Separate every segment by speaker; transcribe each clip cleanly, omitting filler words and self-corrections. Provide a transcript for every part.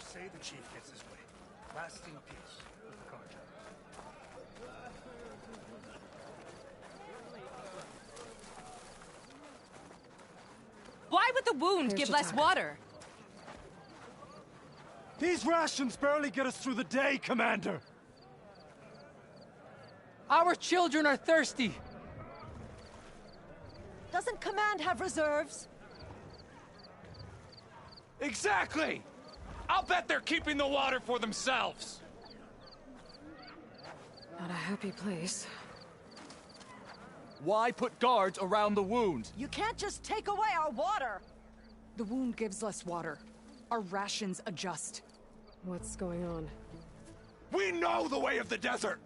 Speaker 1: say the chief gets his way. Lasting peace with the carja.
Speaker 2: Why would the wound give less water?
Speaker 3: These rations barely get us through the day, Commander!
Speaker 4: Our children are thirsty!
Speaker 5: Doesn't Command have reserves?
Speaker 6: Exactly! I'll bet they're keeping the water for themselves!
Speaker 2: Not a happy place.
Speaker 6: Why put guards around the wound?
Speaker 5: You can't just take away our water!
Speaker 2: The wound gives less water. Our rations adjust.
Speaker 7: What's going on?
Speaker 6: We know the way of the desert!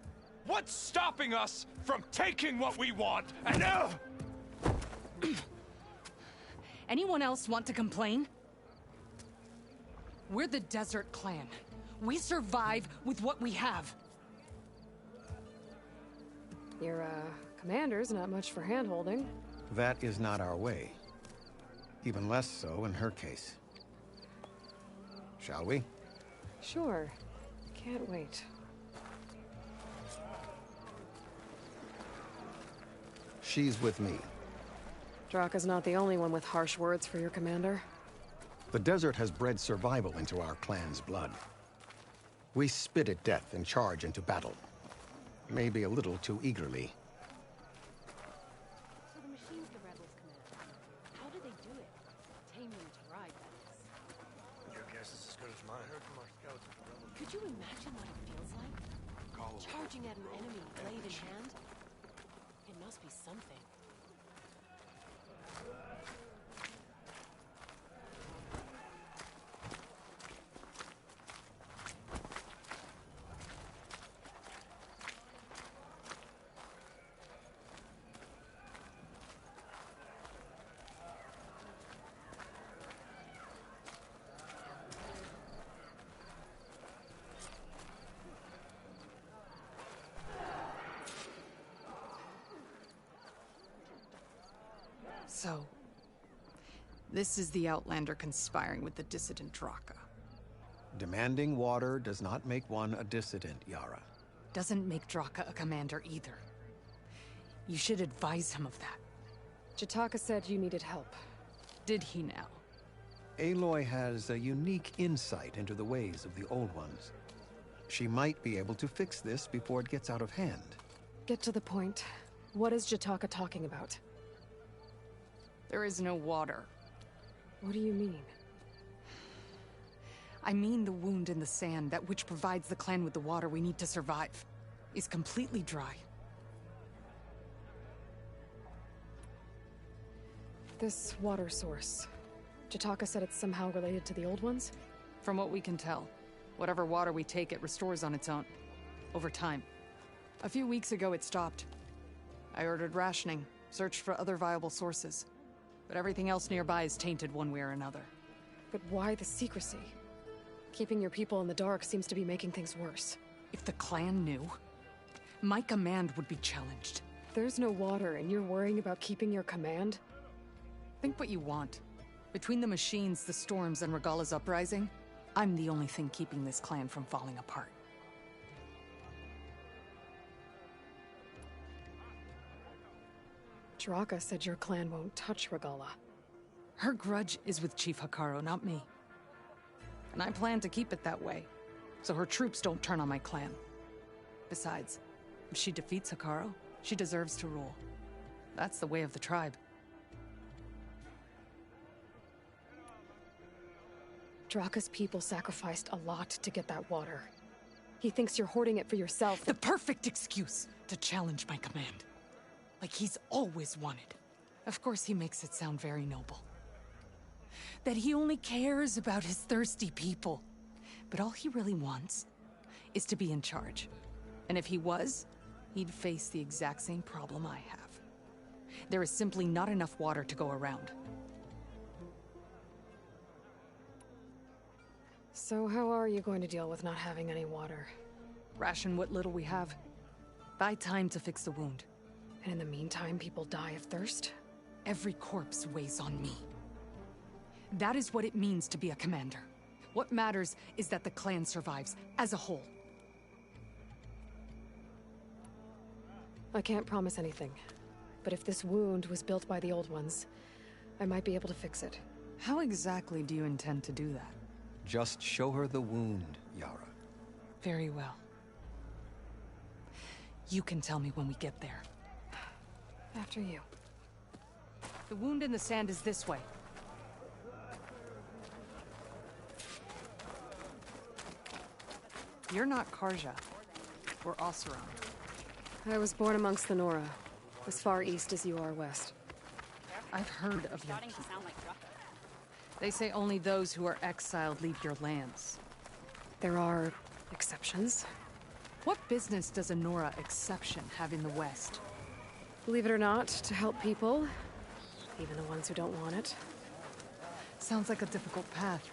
Speaker 6: What's stopping us from taking what we want and
Speaker 2: Anyone else want to complain? We're the Desert Clan. We survive with what we have.
Speaker 7: Your, commander's not much for hand-holding.
Speaker 8: That is not our way. Even less so in her case. Shall we?
Speaker 7: Sure. Can't wait.
Speaker 8: She's with me.
Speaker 7: Draka's not the only one with harsh words for your commander.
Speaker 8: The desert has bred survival into our clan's blood. We spit at death and charge into battle. Maybe a little too eagerly.
Speaker 9: So the machines the rebels command. How do they do it? Tame them to ride, that is.
Speaker 1: Your guess is as good as mine. Heard from our scouts.
Speaker 9: Could you imagine what it feels like? Charging at an enemy, blade in hand? It must be something.
Speaker 2: So, this is the Outlander conspiring with the dissident Draka.
Speaker 8: Demanding water does not make one a dissident, Yara.
Speaker 2: Doesn't make Draka a commander either. You should advise him of that.
Speaker 7: Jataka said you needed help.
Speaker 2: Did he now?
Speaker 8: Aloy has a unique insight into the ways of the Old Ones. She might be able to fix this before it gets out of hand.
Speaker 7: Get to the point. What is Jataka talking about?
Speaker 2: There is no water.
Speaker 7: What do you mean?
Speaker 2: I mean the wound in the sand, that which provides the clan with the water we need to survive, is completely dry.
Speaker 7: This water source. Jataka said it's somehow related to the Old Ones?
Speaker 2: From what we can tell, whatever water we take, it restores on its own. Over time. A few weeks ago, it stopped. I ordered rationing, searched for other viable sources. But everything else nearby is tainted one way or another.
Speaker 7: But why the secrecy? Keeping your people in the dark seems to be making things worse.
Speaker 2: If the clan knew, my command would be challenged.
Speaker 7: There's no water and you're worrying about keeping your command?
Speaker 2: Think what you want. Between the machines, the storms, and Regalla's uprising, I'm the only thing keeping this clan from falling apart.
Speaker 7: Draka said your clan won't touch Regalla.
Speaker 2: Her grudge is with Chief Hekarro, not me. And I plan to keep it that way, so her troops don't turn on my clan. Besides, if she defeats Hekarro, she deserves to rule. That's the way of the tribe.
Speaker 7: Draka's people sacrificed a lot to get that water. He thinks you're hoarding it for yourself.
Speaker 2: The perfect excuse to challenge my command. Like he's always wanted. Of course he makes it sound very noble. That he only cares about his thirsty people. But all he really wants is to be in charge. And if he was, he'd face the exact same problem I have. There is simply not enough water to go around.
Speaker 7: So how are you going to deal with not having any water?
Speaker 2: Ration what little we have. Buy time to fix the wound.
Speaker 7: And in the meantime, people die of thirst?
Speaker 2: Every corpse weighs on me. That is what it means to be a commander. What matters is that the clan survives, as a whole.
Speaker 7: I can't promise anything, but if this wound was built by the old ones, I might be able to fix it.
Speaker 2: How exactly do you intend to do that?
Speaker 10: Just show her the wound, Yara.
Speaker 2: Very well. You can tell me when we get there.
Speaker 7: After you.
Speaker 2: The wound in the sand is this way. You're not Karja. We're Oseram.
Speaker 7: I was born amongst the Nora, as far east as you are west.
Speaker 2: I've heard of your people. They say only those who are exiled leave your lands.
Speaker 7: There are exceptions.
Speaker 2: What business does a Nora exception have in the West?
Speaker 7: Believe it or not, to help people, even the ones who don't want it.
Speaker 2: Sounds like a difficult path.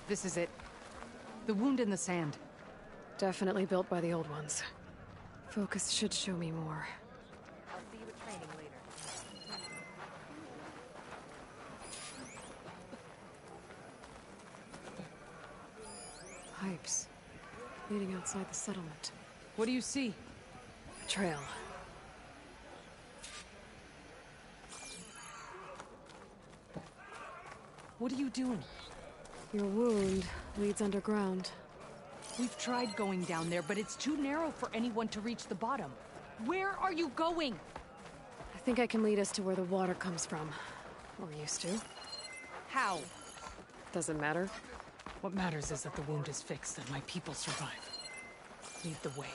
Speaker 2: This is it. The wound in the sand.
Speaker 7: Definitely built by the old ones. Focus should show me more.
Speaker 9: I'll see you at training later.
Speaker 7: Pipes. Leading outside the settlement.
Speaker 2: What do you see?
Speaker 7: A trail.
Speaker 2: What are you doing?
Speaker 7: Your wound leads underground.
Speaker 2: We've tried going down there, but it's too narrow for anyone to reach the bottom. Where are you going?
Speaker 7: I think I can lead us to where the water comes from. Or used to.
Speaker 2: How?
Speaker 7: Doesn't matter.
Speaker 2: What matters is that the wound is fixed and my people survive. Lead the way.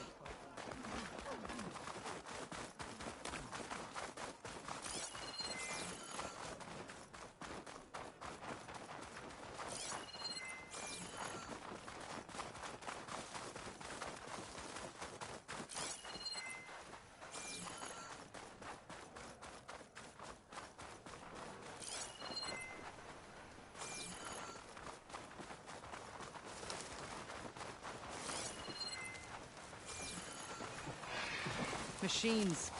Speaker 2: Machines.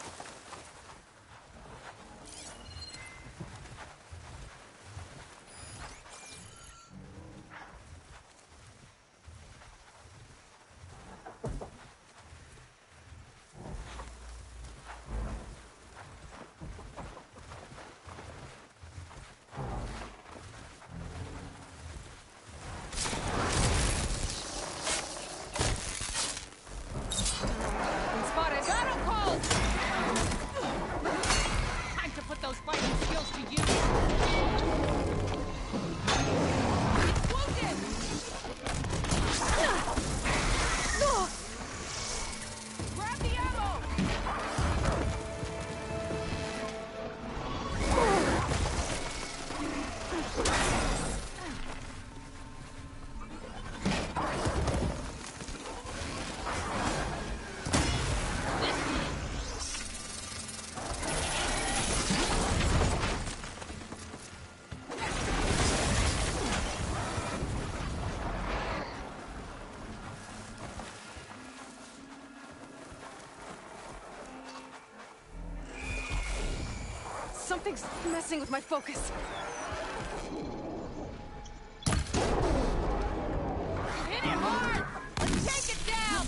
Speaker 7: Something's messing with my focus.
Speaker 9: Hit it hard! Let's take it down!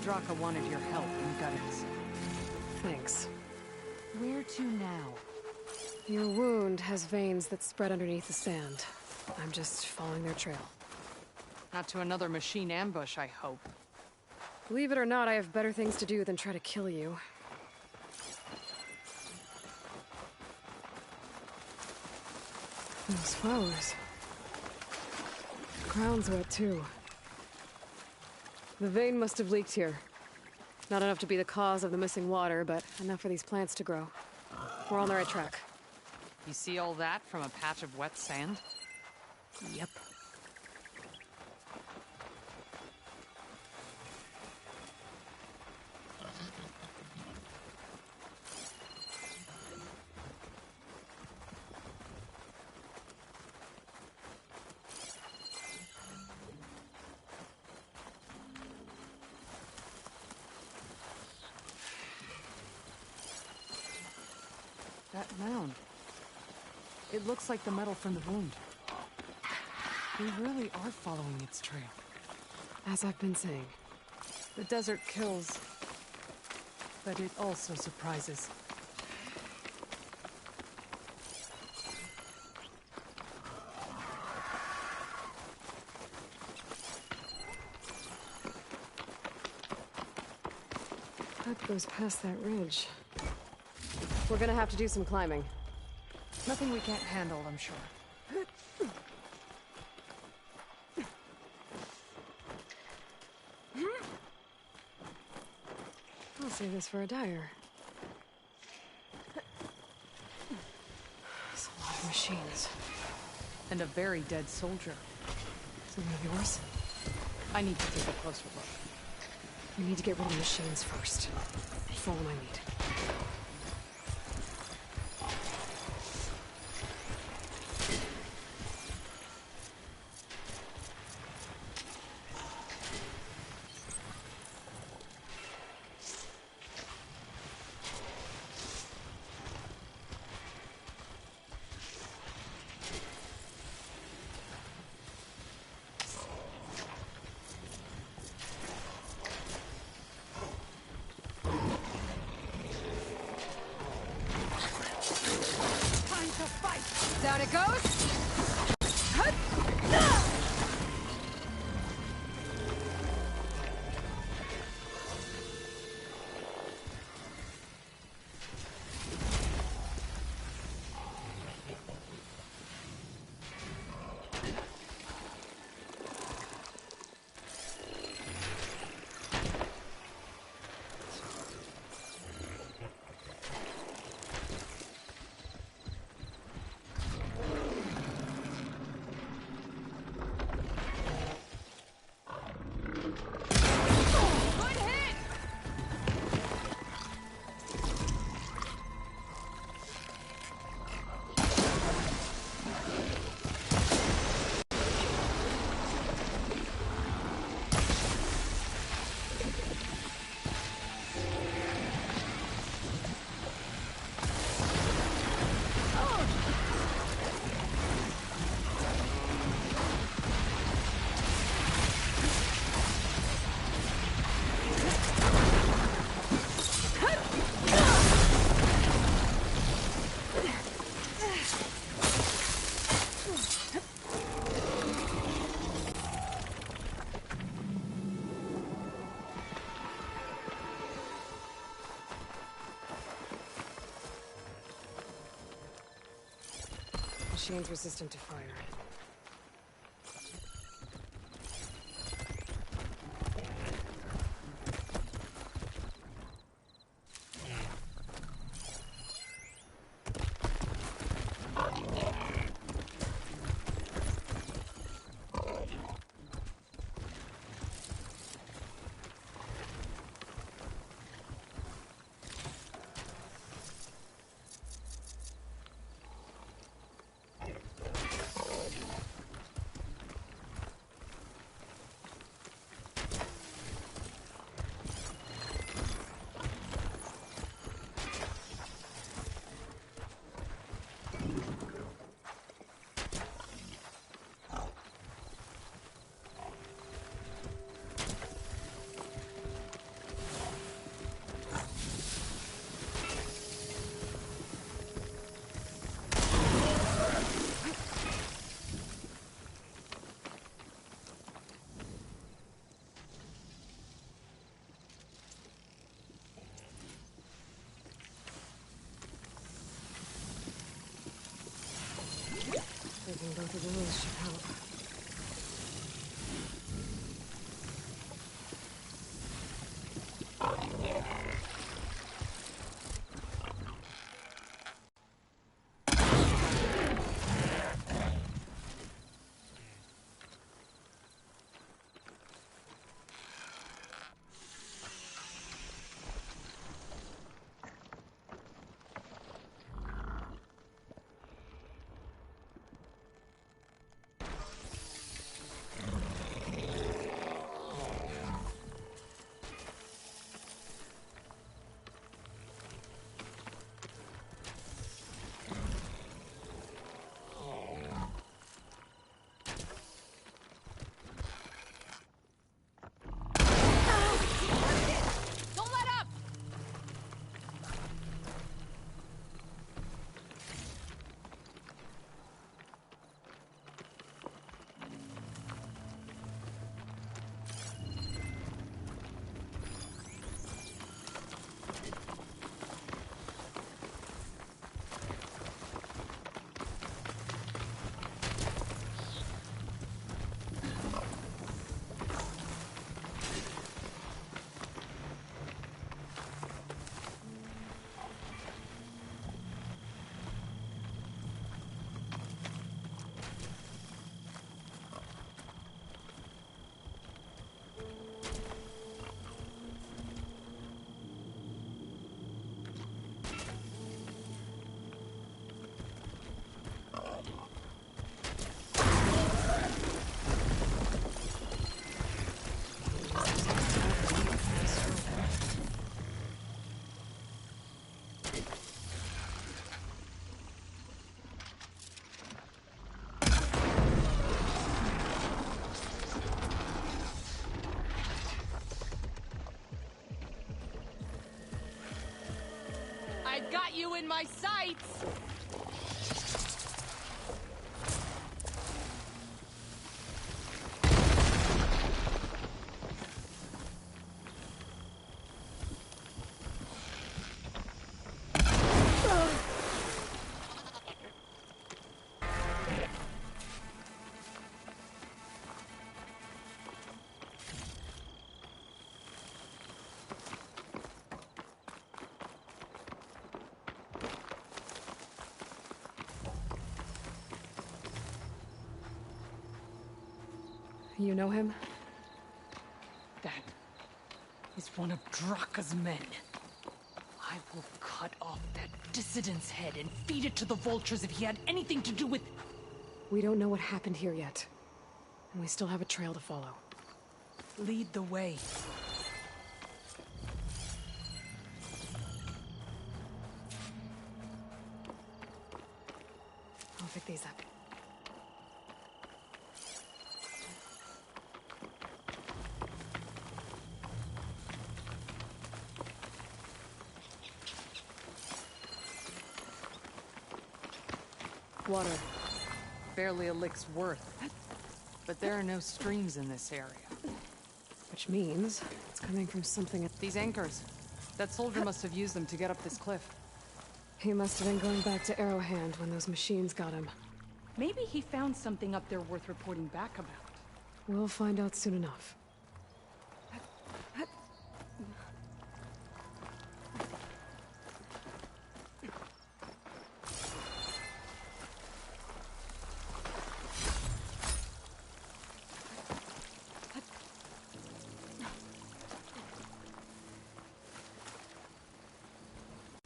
Speaker 2: Draka wanted your help in gutting us.
Speaker 7: Thanks.
Speaker 2: Where to now?
Speaker 7: Your wound has veins that spread underneath the sand. I'm just following their trail.
Speaker 2: Not to another machine ambush, I hope.
Speaker 7: Believe it or not, I have better things to do than try to kill you. Those flowers. The ground's wet, too. The vein must have leaked here. Not enough to be the cause of the missing water, but enough for these plants to grow. We're on the right track.
Speaker 2: You see all that from a patch of wet sand?
Speaker 7: Yep.
Speaker 2: That mound. It looks like the metal from the wound. We really are following its trail.
Speaker 7: As I've been saying.
Speaker 2: The desert kills, but it also surprises.
Speaker 7: That goes past that ridge. We're gonna have to do some climbing.
Speaker 2: Nothing we can't handle, I'm sure.
Speaker 7: I'll save this for a dyer. There's a lot of machines.
Speaker 2: And a very dead soldier.
Speaker 7: Some of yours?
Speaker 2: I need to take a closer look.
Speaker 7: We need to get rid of the machines first. Follow my lead.
Speaker 2: Down it goes!
Speaker 7: Machines resistant to fire.
Speaker 2: got you in my sights!
Speaker 7: You know him?
Speaker 2: That is one of Draka's men. I will cut off that dissident's head and feed it to the vultures if he had anything to do with...
Speaker 7: We don't know what happened here yet. And we still have a trail to follow.
Speaker 2: Lead the way.
Speaker 7: I'll pick these up. Water.
Speaker 2: Barely a lick's worth. But there are no streams in this area.
Speaker 7: Which means it's coming from something...
Speaker 2: These anchors. That soldier must have used them to get up this cliff.
Speaker 7: He must have been going back to Arrowhand when those machines got him.
Speaker 2: Maybe he found something up there worth reporting back about.
Speaker 7: We'll find out soon enough.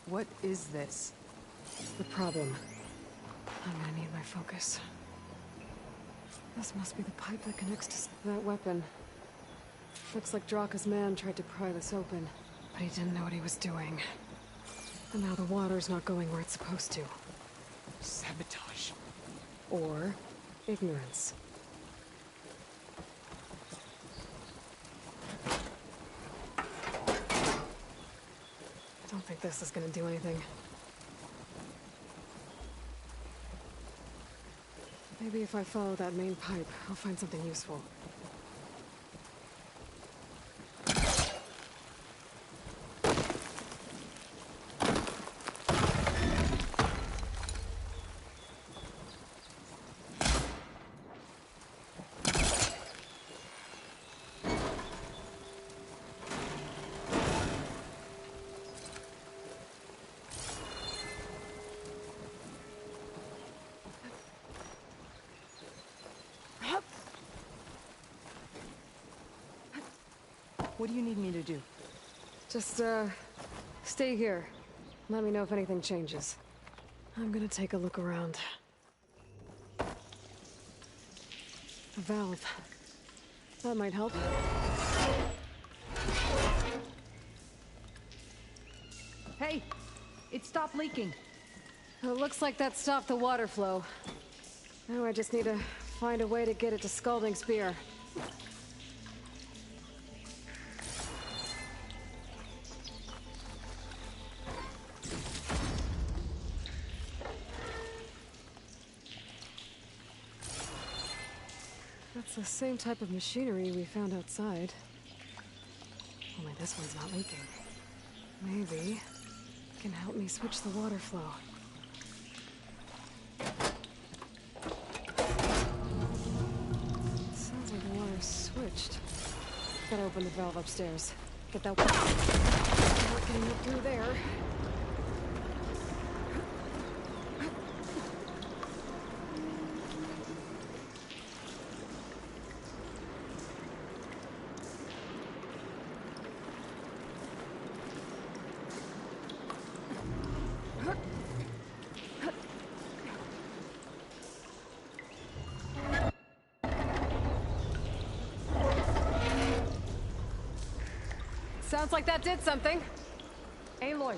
Speaker 2: What is this?
Speaker 7: The problem. I'm gonna need my focus. This must be the pipe that connects to that weapon. Looks like Draka's man tried to pry this open, but he didn't know what he was doing. And now the water's not going where it's supposed to.
Speaker 2: Sabotage.
Speaker 7: Or ignorance. I don't think this is gonna do anything. Maybe if I follow that main pipe, I'll find something useful.
Speaker 2: What do you need me to do?
Speaker 7: Just, stay here. Let me know if anything changes. I'm gonna take a look around. A valve. That might help.
Speaker 2: Hey! It stopped leaking.
Speaker 7: It looks like that stopped the water flow. Now I just need to find a way to get it to Scalding Spear. That's the same type of machinery we found outside. Only this one's not leaking. Maybe it can help me switch the water flow. Sounds like the water's switched. Gotta open the valve upstairs. Get that water. Not getting it through there. Sounds like that did something.
Speaker 2: Aloy,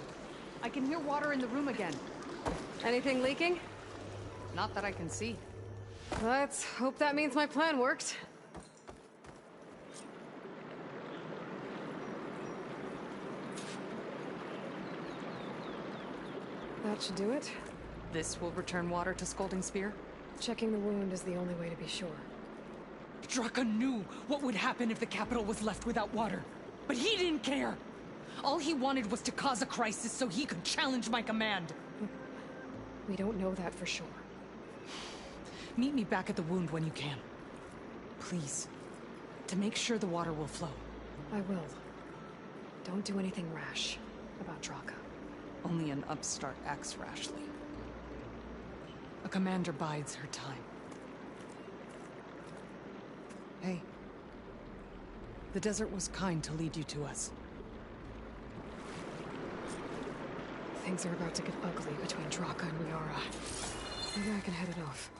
Speaker 2: I can hear water in the room again.
Speaker 7: Anything leaking?
Speaker 2: Not that I can see.
Speaker 7: Let's hope that means my plan worked. That should do it.
Speaker 2: This will return water to Scalding Spear?
Speaker 7: Checking the wound is the only way to be sure.
Speaker 2: Draka knew what would happen if the capital was left without water. But he didn't care! All he wanted was to cause a crisis so he could challenge my command.
Speaker 7: We don't know that for sure.
Speaker 2: Meet me back at the wound when you can. Please. To make sure the water will flow.
Speaker 7: I will. Don't do anything rash about Draka.
Speaker 2: Only an upstart acts rashly. A commander bides her time. Hey. The desert was kind to lead you to us.
Speaker 7: Things are about to get ugly between Draka and Yara. Maybe I can head it off.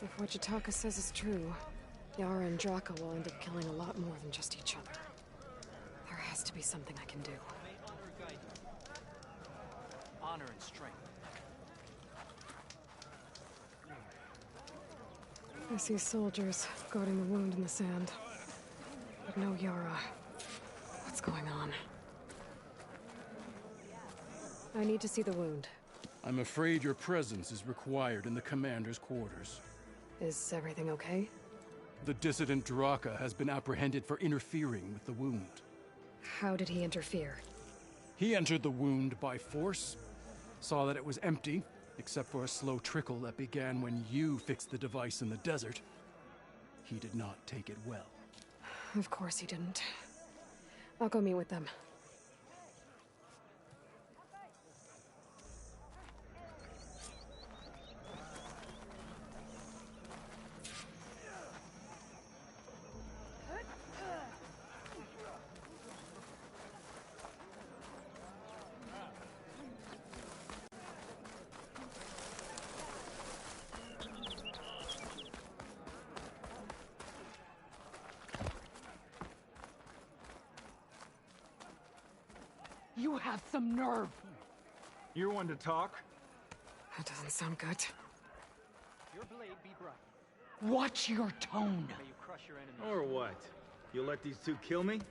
Speaker 7: If what Jataka says is true, Yara and Draka will end up killing a lot more than just each other. There has to be something I can do.
Speaker 1: Honor and strength.
Speaker 7: I see soldiers guarding the wound in the sand. But no Yara. What's going on? I need to see the wound.
Speaker 3: I'm afraid your presence is required in the commander's quarters.
Speaker 7: Is everything okay?
Speaker 3: The dissident Draka has been apprehended for interfering with the wound.
Speaker 7: How did he interfere?
Speaker 3: He entered the wound by force, saw that it was empty, except for a slow trickle that began when you fixed the device in the desert. He did not take it well.
Speaker 7: Of course he didn't. I'll go meet with them.
Speaker 2: You have some nerve!
Speaker 11: You're one to talk?
Speaker 7: That doesn't sound good.
Speaker 1: Your blade be bright.
Speaker 2: Watch your tone!
Speaker 1: May you crush your enemies.
Speaker 11: Or what? You'll let these two kill me?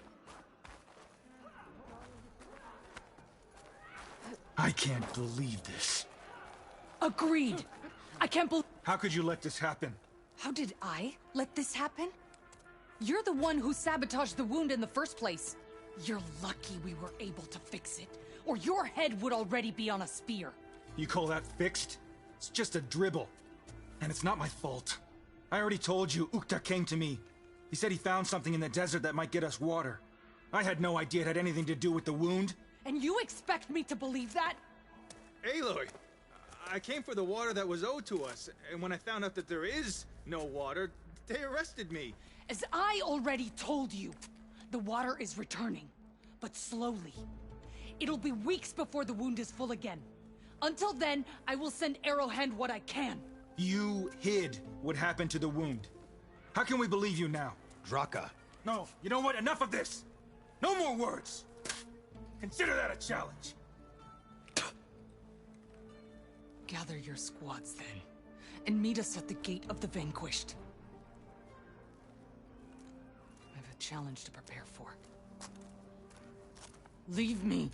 Speaker 11: I can't believe this.
Speaker 2: Agreed! I can't believe—
Speaker 11: How could you let this happen?
Speaker 2: How did I let this happen? You're the one who sabotaged the wound in the first place. You're lucky we were able to fix it, or your head would already be on a spear.
Speaker 11: You call that fixed? It's just a dribble. And it's not my fault. I already told you, Ukta came to me. He said he found something in the desert that might get us water. I had no idea it had anything to do with the wound.
Speaker 2: And you expect me to believe that?
Speaker 11: Aloy, I came for the water that was owed to us, and when I found out that there is no water, they arrested me.
Speaker 2: As I already told you, the water is returning, but slowly. It'll be weeks before the wound is full again. Until then, I will send Arrowhand what I can.
Speaker 11: You hid what happened to the wound. How can we believe you now?
Speaker 8: Draka.
Speaker 11: No, you know what? Enough of this! No more words! Consider that a challenge!
Speaker 2: Gather your squads then, and meet us at the Gate of the Vanquished. I have a challenge to prepare for. Leave me!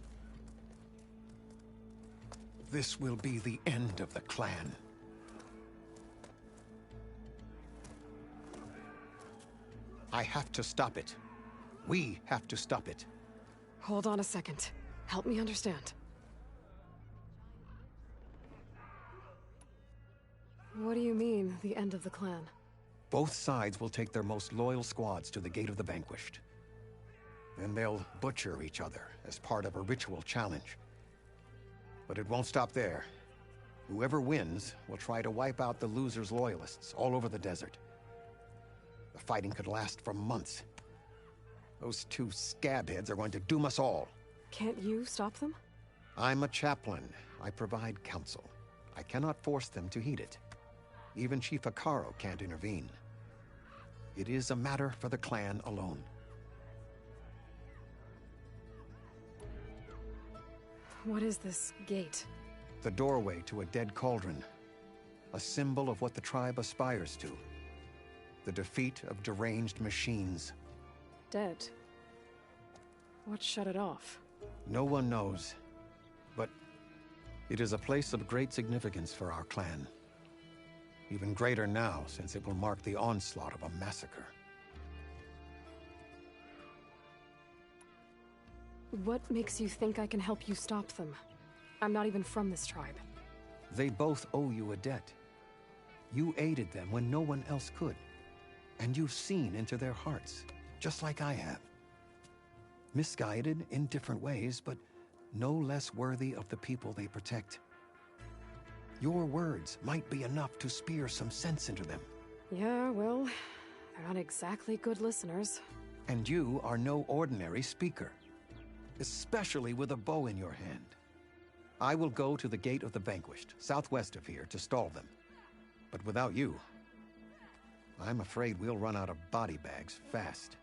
Speaker 8: This will be the end of the clan. I have to stop it. We have to stop it.
Speaker 7: Hold on a second. Help me understand. What do you mean, the end of the clan?
Speaker 8: Both sides will take their most loyal squads to the Gate of the Vanquished. Then they'll butcher each other as part of a ritual challenge. But it won't stop there. Whoever wins will try to wipe out the loser's loyalists all over the desert. The fighting could last for months. Those two scabheads are going to doom us all.
Speaker 7: Can't you stop them?
Speaker 8: I'm a chaplain. I provide counsel. I cannot force them to heed it. Even Chief Faro can't intervene. It is a matter for the clan alone.
Speaker 7: What is this gate?
Speaker 8: The doorway to a dead cauldron. A symbol of what the tribe aspires to. The defeat of deranged machines.
Speaker 7: Dead. What shut it off?
Speaker 8: No one knows. But it is a place of great significance for our clan. Even greater now, since it will mark the onslaught of a massacre.
Speaker 7: What makes you think I can help you stop them? I'm not even from this tribe.
Speaker 8: They both owe you a debt. You aided them when no one else could. And you've seen into their hearts, just like I have. Misguided in different ways, but no less worthy of the people they protect. Your words might be enough to spear some sense into them.
Speaker 7: Yeah, well, they're not exactly good listeners.
Speaker 8: And you are no ordinary speaker. Especially with a bow in your hand. I will go to the Gate of the Vanquished, southwest of here, to stall them. But without you, I'm afraid we'll run out of body bags fast.